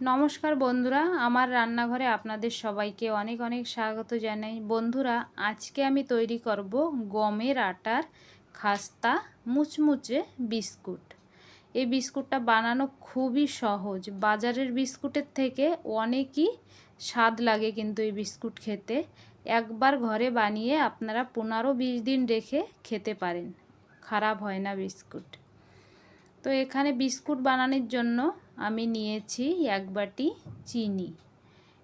নমস্কার বন্ধুরা, আমার রান্নাঘরে আপনাদের সবাইকে অনেক অনেক স্বাগত জানাই। বন্ধুরা, আজকে আমি তৈরি করব গমের আটার খাস্তা মুচমুচে বিস্কুট। এই বিস্কুটটা বানানো খুবই সহজ, বাজারের বিস্কুটের থেকে অনেকই স্বাদ লাগে কিন্তু এই বিস্কুট খেতে। একবার ঘরে বানিয়ে আপনারা 15-20 দিন রেখে খেতে পারেন, খারাপ হয় না বিস্কুট। তো এখানে বিস্কুট বানানোর জন্য আমি নিয়েছি 1 বাটি চিনি।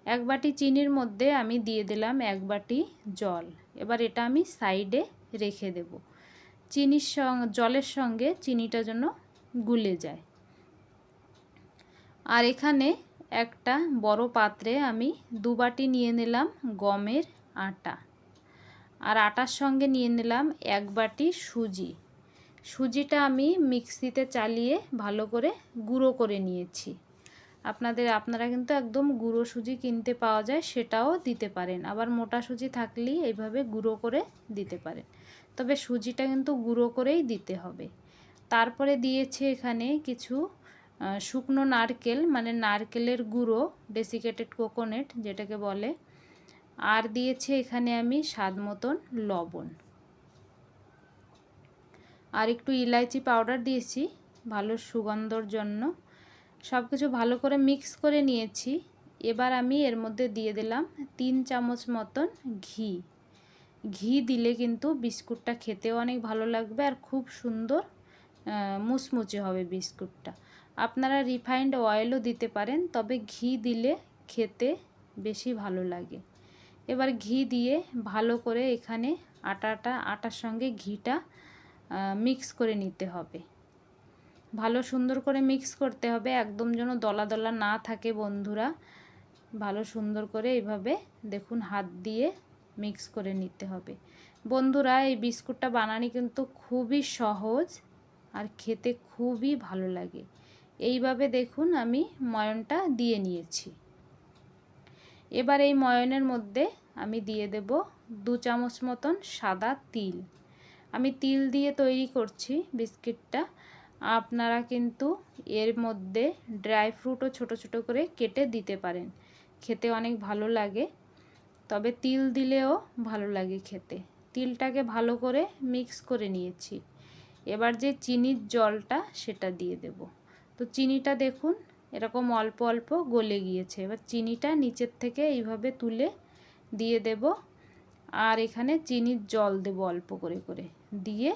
1 বাটি চিনির মধ্যে আমি দিয়ে দিলাম 1 বাটি জল। এবার এটা আমি সাইডে রেখে দেব, জলের সঙ্গে চিনিটা যেন গুলে যায়। আর এখানে একটা বড় পাত্রে আমি 2 বাটি নিয়ে নিলাম গমের আটা, আর আটার সঙ্গে নিয়ে নিলাম 1 বাটি সুজি। সুজিটা আমি মিক্সিতে চালিয়ে ভালো করে গুঁড়ো করে নিয়েছি। আপনারা কিন্তু একদম গুঁড়ো সুজি কিনতে পাওয়া যায়, সেটাও দিতে পারেন। আবার মোটা সুজি থাকলেই এইভাবে গুঁড়ো করে দিতে পারেন, তবে সুজিটা কিন্তু গুঁড়ো করেই দিতে হবে। তারপরে দিয়েছে এখানে কিছু শুকনো নারকেল, মানে নারকেলের গুঁড়ো, ডেসিকেটেড কোকোনাট যেটাকে বলে। আর দিয়েছে এখানে আমি স্বাদ মতন লবণ, আর একটু ইলাইচি পাউডার দিয়েছি ভালো সুগন্ধর জন্য। সব কিছু ভালো করে মিক্স করে নিয়েছি। এবার আমি এর মধ্যে দিয়ে দিলাম 3 চামচ মতন ঘি। ঘি দিলে কিন্তু বিস্কুটটা খেতেও অনেক ভালো লাগবে আর খুব সুন্দর মুচমুচে হবে বিস্কুটটা। আপনারা রিফাইন্ড অয়েলও দিতে পারেন, তবে ঘি দিলে খেতে বেশি ভালো লাগে। এবার ঘি দিয়ে ভালো করে এখানে আটার সঙ্গে ঘিটা মিক্স করে নিতে হবে। ভালো সুন্দর করে মিক্স করতে হবে, একদম যেন দলা দলা না থাকে বন্ধুরা। ভালো সুন্দর করে এইভাবে দেখুন হাত দিয়ে মিক্স করে নিতে হবে। বন্ধুরা, এই বিস্কুটটা বানানো কিন্তু খুবই সহজ আর খেতে খুবই ভালো লাগে। এইভাবে দেখুন আমি ময়নটা দিয়ে নিয়েছি। এবার এই ময়নের মধ্যে আমি দিয়ে দেব 2 চামচ মতন সাদা তিল। আমি তিল দিয়ে তৈরি করছি বিস্কিটটা। আপনারা কিন্তু এর মধ্যে ড্রাই ফ্রুটও ছোট ছোট করে কেটে দিতে পারেন, খেতে অনেক ভালো লাগে। তবে তিল দিলেও ভালো লাগে খেতে। তিলটাকে ভালো করে মিক্স করে নিয়েছি। এবার যে চিনির জলটা সেটা দিয়ে দেব। তো চিনিটা দেখুন এরকম অল্প অল্প গলে গিয়েছে। এবার চিনিটা নিচের থেকে এইভাবে তুলে দিয়ে দেব, আর এখানে চিনির জল দেব অল্প করে করে দিয়ে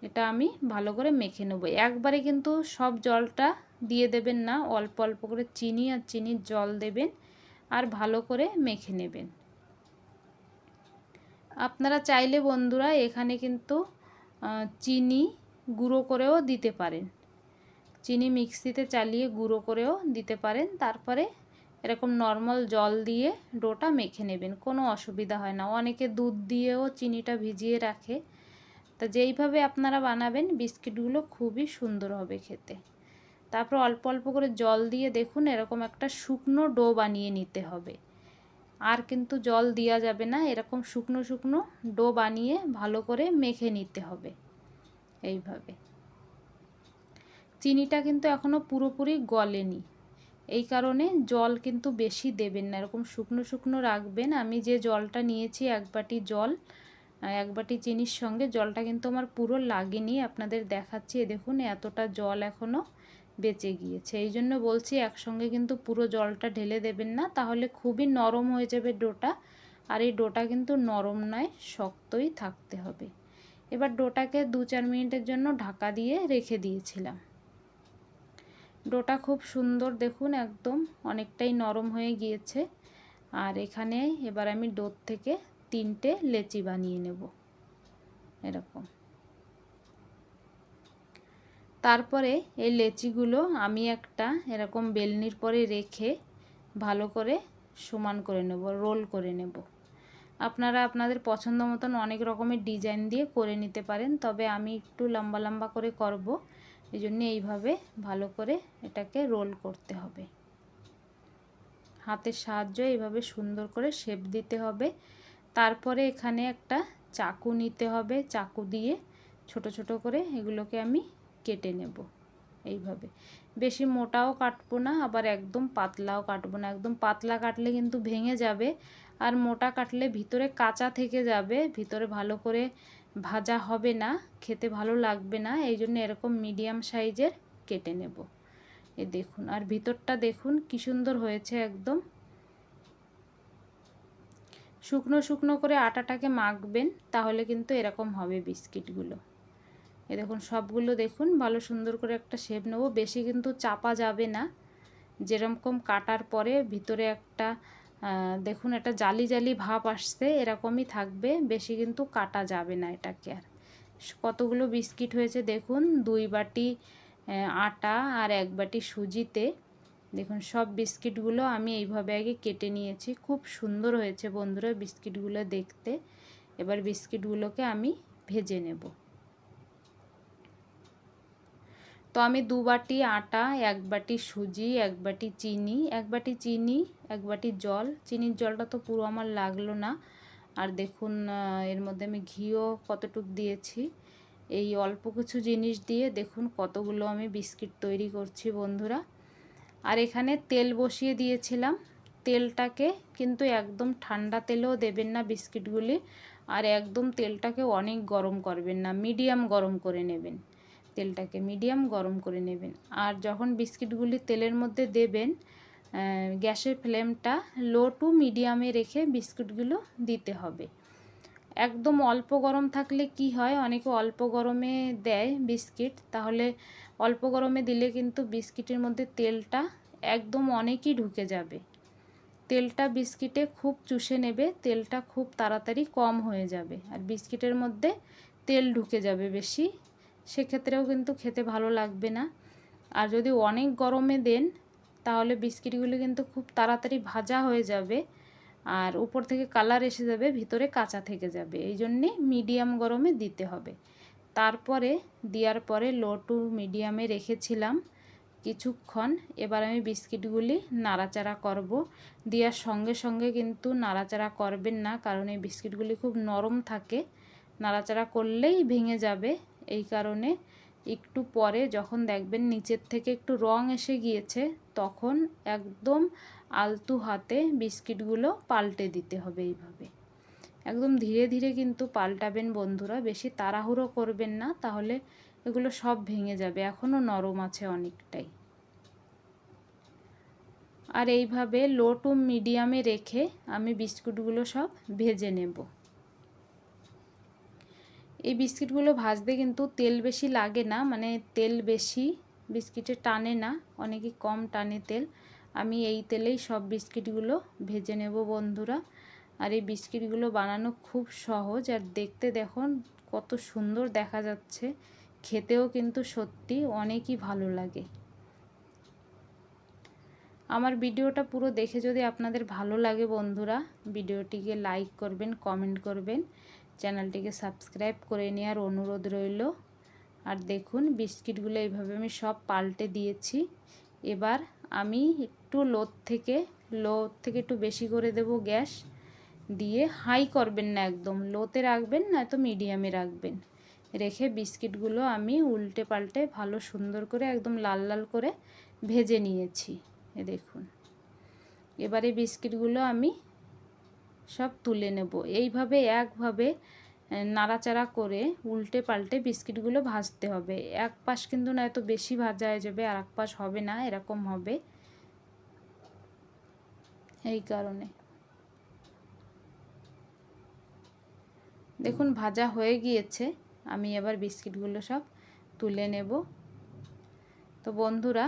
এটা আমি ভালো করে মেখে নেব। একবারে কিন্তু সব জলটা দিয়ে দেবেন না, অল্প অল্প করে চিনি আর চিনির জল দেবেন আর ভালো করে মেখে নেবেন। আপনারা চাইলে বন্ধুরা এখানে কিন্তু চিনি গুঁড়ো করেও দিতে পারেন, চিনি মিক্সিতে চালিয়ে গুঁড়ো করেও দিতে পারেন। তারপরে এরকম নর্মাল জল দিয়ে ডোটা মেখে নেবেন, কোনো অসুবিধা হয় না। অনেকে দুধ দিয়েও চিনিটা ভিজিয়ে রাখে। তা যেইভাবে আপনারা বানাবেন বিস্কিটগুলো খুবই সুন্দর হবে খেতে। তারপর অল্প অল্প করে জল দিয়ে দেখুন এরকম একটা শুকনো ডো বানিয়ে নিতে হবে। আর কিন্তু জল দেওয়া যাবে না, এরকম শুকনো শুকনো ডো বানিয়ে ভালো করে মেখে নিতে হবে এইভাবে। চিনিটা কিন্তু এখনও পুরোপুরি গলেনি, এই কারণে জল কিন্তু বেশি দেবেন না, এরকম শুকনো শুকনো রাখবেন। আমি যে জলটা নিয়েছি 1 বাটি জল, 1 বাটি চিনির সঙ্গে জলটা কিন্তু আমার পুরো লাগেনি, আপনাদের দেখাচ্ছি। দেখুন এতটা জল এখনও বেঁচে গিয়েছে। এই জন্য বলছি একসঙ্গে কিন্তু পুরো জলটা ঢেলে দেবেন না, তাহলে খুবই নরম হয়ে যাবে ডোটা। আর এই ডোটা কিন্তু নরম নয়, শক্তই থাকতে হবে। এবার ডোটাকে 2-4 মিনিটের জন্য ঢাকা দিয়ে রেখে দিয়েছিলাম। ডোটা খুব সুন্দর দেখুন একদম অনেকটাই নরম হয়ে গিয়েছে। আর এখানে এবার আমি ডোর থেকে 3টে লেচি বানিয়ে নেব এরকম। তারপরে এই লেচিগুলো আমি একটা এরকম বেলনির পরে রেখে ভালো করে সমান করে নেব, রোল করে নেব। আপনারা আপনাদের পছন্দ মতন অনেক রকমের ডিজাইন দিয়ে করে নিতে পারেন, তবে আমি একটু লম্বা লম্বা করে করব, এই জন্য এইভাবে ভালো করে এটাকে রোল করতে হবে। হাতের সাহায্যে এইভাবে সুন্দর করে শেপ দিতে হবে। তারপরে এখানে একটা চাকু নিতে হবে, চাকু দিয়ে ছোট ছোট করে এগুলোকে আমি কেটে নেব। এইভাবে। বেশি মোটাও কাটবো না, আবার একদম পাতলাও কাটবো না। একদম পাতলা কাটলে কিন্তু ভেঙে যাবে, আর মোটা কাটলে ভিতরে কাঁচা থেকে যাবে, ভিতরে ভালো করে ভাজা হবে না, খেতে ভালো লাগবে না। এই জন্য এরকম মিডিয়াম সাইজের কেটে নেব। এই দেখুন, আর ভিতরটা দেখুন কি সুন্দর হয়েছে একদম। শুকনো শুকনো করে আটাটাকে মাখবেন, তাহলে কিন্তু এরকম হবে বিস্কিটগুলো। এই দেখুন সবগুলো দেখুন ভালো সুন্দর করে একটা শেপ নেব, বেশি কিন্তু চাপা যাবে না। যেরকম কাটার পরে ভিতরে একটা দেখুন একটা জালি জালি ভাব আসছে, এরকমই থাকবে, বেশি কিন্তু কাটা যাবে না এটাকে। আর কতগুলো বিস্কিট হয়েছে দেখুন, 2 বাটি আটা আর 1 বাটি সুজিতে। দেখুন সব বিস্কিটগুলো আমি এইভাবে আগে কেটে নিয়েছি। খুব সুন্দর হয়েছে বন্ধুরা বিস্কিটগুলো দেখতে। এবার বিস্কিটগুলোকে আমি ভেজে নেব। তো আমি 2 বাটি আটা, 1 বাটি সুজি, 1 বাটি চিনি, 1 বাটি চিনি, 1 বাটি জল। চিনির জলটা তো পুরো আমার লাগলো না। আর দেখুন এর মধ্যে আমি ঘিও কতটুক দিয়েছি। এই অল্প কিছু জিনিস দিয়ে দেখুন কতগুলো আমি বিস্কিট তৈরি করছি বন্ধুরা। আর এখানে তেল বসিয়ে দিয়েছিলাম। তেলটাকে কিন্তু একদম ঠান্ডা তেলেও দেবেন না বিস্কিটগুলি, আর একদম তেলটাকে অনেক গরম করবেন না, মিডিয়াম গরম করে নেবেন। তেলটাকে মিডিয়াম গরম করে নেবেন। আর যখন বিস্কিটগুলি তেলের মধ্যে দেবেন, গ্যাসের ফ্লেমটা লো টু মিডিয়ামে রেখে বিস্কুটগুলো দিতে হবে। একদম অল্প গরম থাকলে কি হয়, অনেকে অল্প গরমে দেয় বিস্কিট, তাহলে অল্প গরমে দিলে কিন্তু বিস্কিটের মধ্যে তেলটা একদম অনেকই ঢুকে যাবে। তেলটা বিস্কিটে খুব চুষে নেবে, তেলটা খুব তাড়াতাড়ি কম হয়ে যাবে, আর বিস্কিটের মধ্যে তেল ঢুকে যাবে বেশি, সেক্ষেত্রেও কিন্তু খেতে ভালো লাগবে না। আর যদি অনেক গরমে দেন, তাহলে বিস্কিটগুলো কিন্তু খুব তাড়াতাড়ি ভাজা হয়ে যাবে, আর উপর থেকে কালার এসে যাবে, ভিতরে কাঁচা থেকে যাবে। এই জন্যে মিডিয়াম গরমে দিতে হবে। তারপরে দেওয়ার পরে লো টু মিডিয়ামে রেখেছিলাম কিছুক্ষণ। এবার আমি বিস্কিটগুলি নাড়াচাড়া করব। দেওয়ার সঙ্গে সঙ্গে কিন্তু নাড়াচাড়া করবেন না, কারণ এই বিস্কিটগুলি খুব নরম থাকে, নাড়াচাড়া করলেই ভেঙে যাবে। এই কারণে একটু পরে যখন দেখবেন নিচের থেকে একটু রং এসে গিয়েছে, তখন একদম আলতু হাতে বিস্কিটগুলো পাল্টে দিতে হবে। এইভাবে একদম ধীরে ধীরে কিন্তু পাল্টাবেন বন্ধুরা, বেশি তাড়াহুড়ো করবেন না, তাহলে এগুলো সব ভেঙে যাবে, এখনও নরম আছে অনেকটাই। আর এইভাবে লো টু মিডিয়ামে রেখে আমি বিস্কুটগুলো সব ভেজে নেব। এই বিস্কিটগুলো ভাজতে কিন্তু তেল বেশি লাগে না, মানে তেল বেশি বিস্কিটে টানে না, অনেকই কম টানে তেল। আমি এই তেলেই সব বিস্কিটগুলো ভেজে নেব বন্ধুরা। আর এই বিস্কিটগুলো বানানো খুব সহজ, আর দেখতে দেখুন কত সুন্দর দেখা যাচ্ছে, খেতেও কিন্তু সত্যি অনেকই ভালো লাগে। আমার ভিডিওটা পুরো দেখে যদি আপনাদের ভালো লাগে বন্ধুরা, ভিডিওটিকে লাইক করবেন, কমেন্ট করবেন, চ্যানেলটিকে সাবস্ক্রাইব করে নেওয়ার অনুরোধ রইল। আর দেখুন বিস্কিটগুলো এইভাবে আমি সব পাল্টে দিয়েছি। এবার আমি একটু লো থেকে একটু বেশি করে দেব গ্যাস দিয়ে। হাই করবেন না, একদম লোতে রাখবেন, নয়তো মিডিয়ামে রাখবেন। রেখে বিস্কিটগুলো আমি উল্টে পাল্টে ভালো সুন্দর করে একদম লাল লাল করে ভেজে নিয়েছি। দেখুন এবারে বিস্কিটগুলো আমি সব তুলে নেব। এইভাবে একভাবে নাড়াচাড়া করে উল্টে পাল্টে বিস্কিটগুলো ভাজতে হবে। এক পাশ কিন্তু নয়তো বেশি ভাজা হয়ে যাবে, আর এক পাশ হবে না, এরকম হবে। এই কারণে দেখুন ভাজা হয়ে গিয়েছে, আমি এবার বিস্কিটগুলো সব তুলে নেব। তো বন্ধুরা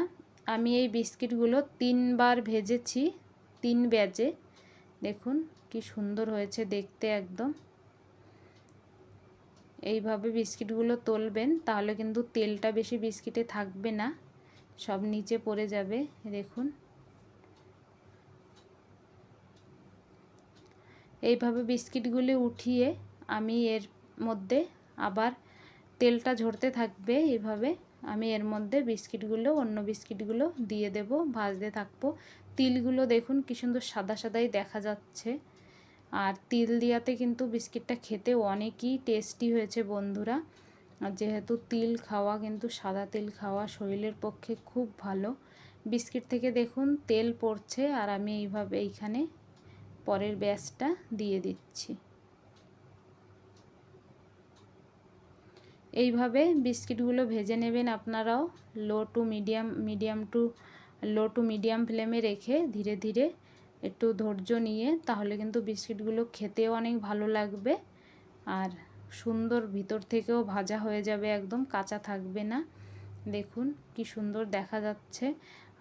আমি এই বিস্কিটগুলো 3 বার ভেজেছি, 3 ব্যাচে। দেখুন কি সুন্দর হয়েছে দেখতে একদম। এইভাবে বিস্কিটগুলো তলবেন, তাহলে কিন্তু তেলটা বেশি বিস্কিটে থাকবে না, সব নিচে পড়ে যাবে। দেখুন এইভাবে বিস্কিটগুলি উঠিয়ে আমি এর মধ্যে আবার তেলটা ঝরতে থাকবে, এইভাবে আমি এর মধ্যে বিস্কিটগুলো, অন্য বিস্কিটগুলো দিয়ে দেব, ভাজতে থাকবো। তিলগুলো দেখুন কি সুন্দর সাদা সাদাই দেখা যাচ্ছে, আর তিল দিয়াতে কিন্তু বিস্কিটটা খেতে অনেকই টেস্টি হয়েছে বন্ধুরা। আর যেহেতু তিল খাওয়া, কিন্তু সাদা তিল খাওয়া শরীরের পক্ষে খুব ভালো। বিস্কিট থেকে দেখুন তেল পড়ছে, আর আমি এইখানে পরের ব্যাচটা দিয়ে দিচ্ছি। এইভাবে বিস্কিটগুলো ভেজে নেবেন আপনারাও, লো টু মিডিয়াম ফ্লেমে রেখে ধীরে ধীরে একটু ধৈর্য নিয়ে, তাহলে কিন্তু বিস্কিটগুলো খেতেও অনেক ভালো লাগবে আর সুন্দর ভিতর থেকেও ভাজা হয়ে যাবে, একদম কাঁচা থাকবে না। দেখুন কি সুন্দর দেখা যাচ্ছে।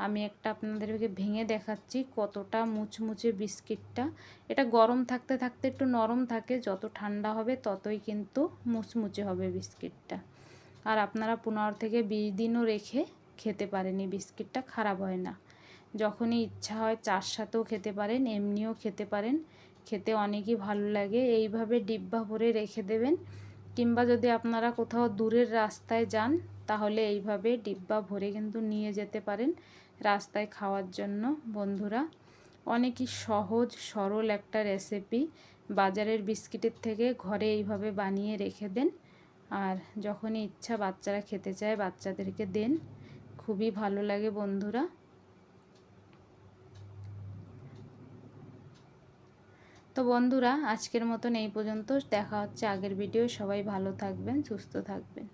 আমি একটা আপনাদেরকে ভেঙে দেখাচ্ছি কতটা মুচমুচে বিস্কিটটা। এটা গরম থাকতে থাকতে একটু নরম থাকে, যত ঠান্ডা হবে ততই কিন্তু মুচমুচে হবে বিস্কিটটা। আর আপনারা 15 থেকে 20 দিনও রেখে খেতে পারেন, এই বিস্কিটটা খারাপ হয় না। যখনই ইচ্ছা হয় চার সাথেও খেতে পারেন, এমনিও খেতে পারেন, খেতে অনেকই ভালো লাগে। এইভাবে ডিব্বা ভরে রেখে দেবেন, কিংবা যদি আপনারা কোথাও দূরের রাস্তায় যান তাহলে এইভাবে ডিব্বা ভরে কিন্তু নিয়ে যেতে পারেন রাস্তায় খাওয়ার জন্য। বন্ধুরা, অনেকই সহজ সরল একটা রেসিপি। বাজারের বিস্কিটের থেকে ঘরে এইভাবে বানিয়ে রেখে দেন, আর যখনই ইচ্ছা বাচ্চারা খেতে চায় বাচ্চাদেরকে দেন, খুবই ভালো লাগে বন্ধুরা। তো বন্ধুরা, আজকের মতন এই পর্যন্ত। দেখা হচ্ছে আগের ভিডিও। সবাই ভালো থাকবেন, সুস্থ থাকবেন।